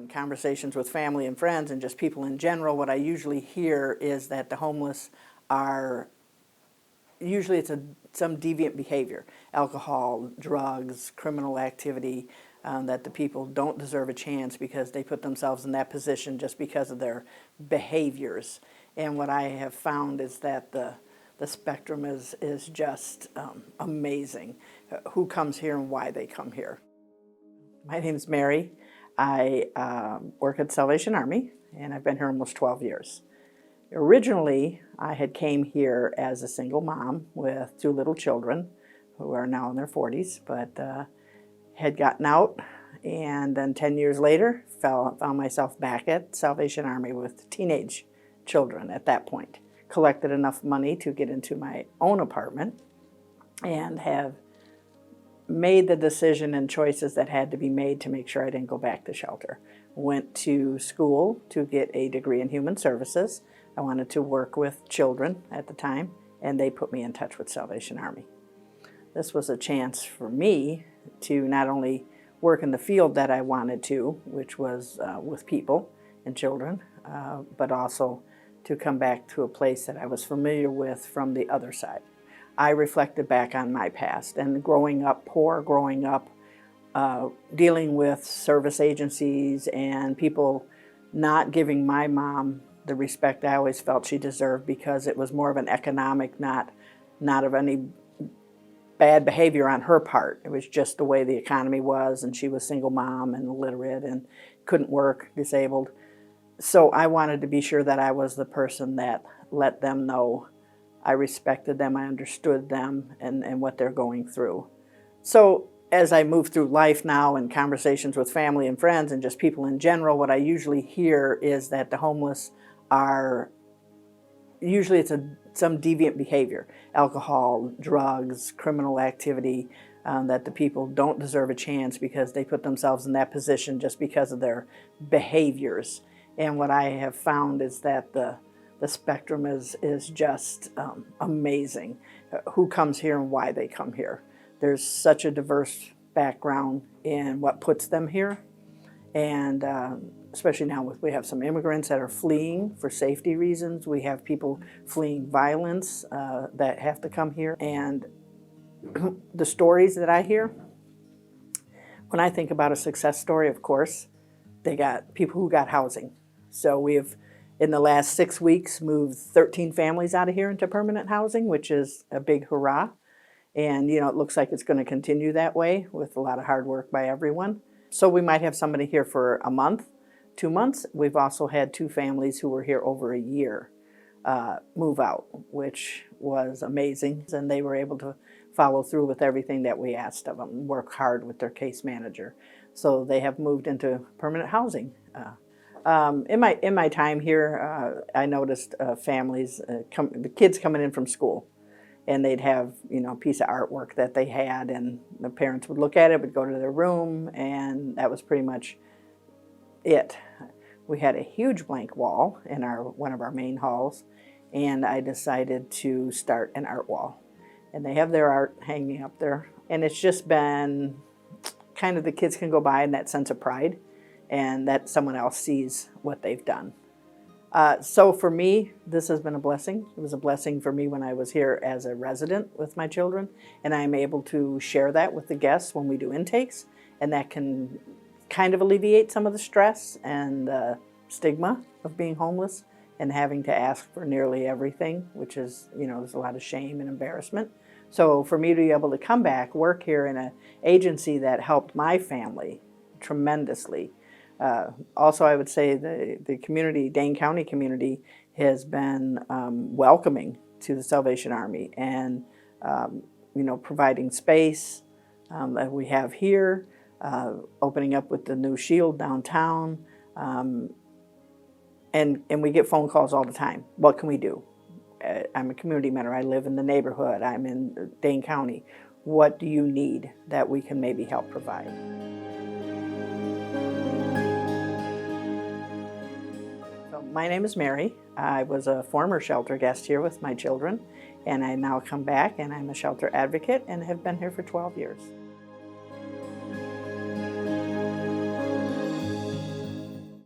in conversations with family and friends and just people in general, what I usually hear is that the homeless are, usually it's some deviant behavior, alcohol, drugs, criminal activity, that the people don't deserve a chance because they put themselves in that position just because of their behaviors. And what I have found is that the spectrum is just amazing, who comes here and why they come here. My name is Mary. I work at Salvation Army, and I've been here almost 12 years. Originally, I had came here as a single mom with 2 little children who are now in their 40s, but had gotten out, and then 10 years later found myself back at Salvation Army with teenage children at that point. Collected enough money to get into my own apartment and have made the decision and choices that had to be made to make sure I didn't go back to shelter. Went to school to get a degree in human services. I wanted to work with children at the time, and they put me in touch with Salvation Army. This was a chance for me to not only work in the field that I wanted to, which was with people and children, but also to come back to a place that I was familiar with from the other side. I reflected back on my past and growing up poor, growing up dealing with service agencies and people not giving my mom the respect I always felt she deserved because it was more of an economic, not of any bad behavior on her part. It was just the way the economy was, and she was single mom and illiterate and couldn't work, disabled. So I wanted to be sure that I was the person that let them know I respected them, I understood them, and what they're going through. So as I move through life now and conversations with family and friends and just people in general, what I usually hear is that the homeless are, usually it's some deviant behavior, alcohol, drugs, criminal activity, that the people don't deserve a chance because they put themselves in that position just because of their behaviors. And what I have found is that the spectrum is just amazing, who comes here and why they come here. There's such a diverse background in what puts them here, and especially now we have some immigrants that are fleeing for safety reasons. We have people fleeing violence that have to come here. And the stories that I hear, when I think about a success story, of course, they got people who got housing. So we have, in the last 6 weeks, moved 13 families out of here into permanent housing, which is a big hurrah. And you know, it looks like it's going to continue that way with a lot of hard work by everyone. So we might have somebody here for a month, 2 months. We've also had 2 families who were here over a year move out, which was amazing. And they were able to follow through with everything that we asked of them, work hard with their case manager. So they have moved into permanent housing. In my time here, I noticed families, the kids coming in from school, and they'd have, you know, a piece of artwork that they had, and the parents would look at it, would go to their room, and that was pretty much it. We had a huge blank wall in one of our main halls, and I decided to start an art wall. And they have their art hanging up there, and it's just been kind of, the kids can go by in that sense of pride, and that someone else sees what they've done. So for me, this has been a blessing. It was a blessing for me when I was here as a resident with my children, and I'm able to share that with the guests when we do intakes, and that can kind of alleviate some of the stress and stigma of being homeless and having to ask for nearly everything, which is, you know, there's a lot of shame and embarrassment. So for me to be able to come back, work here in an agency that helped my family tremendously. Also, I would say the community, Dane County community, has been welcoming to the Salvation Army, and you know, providing space that we have here, opening up with the new Shield downtown, and we get phone calls all the time. What can we do? I'm a community mentor. I live in the neighborhood. I'm in Dane County. What do you need that we can maybe help provide? My name is Mary. I was a former shelter guest here with my children, and I now come back and I'm a shelter advocate and have been here for 12 years.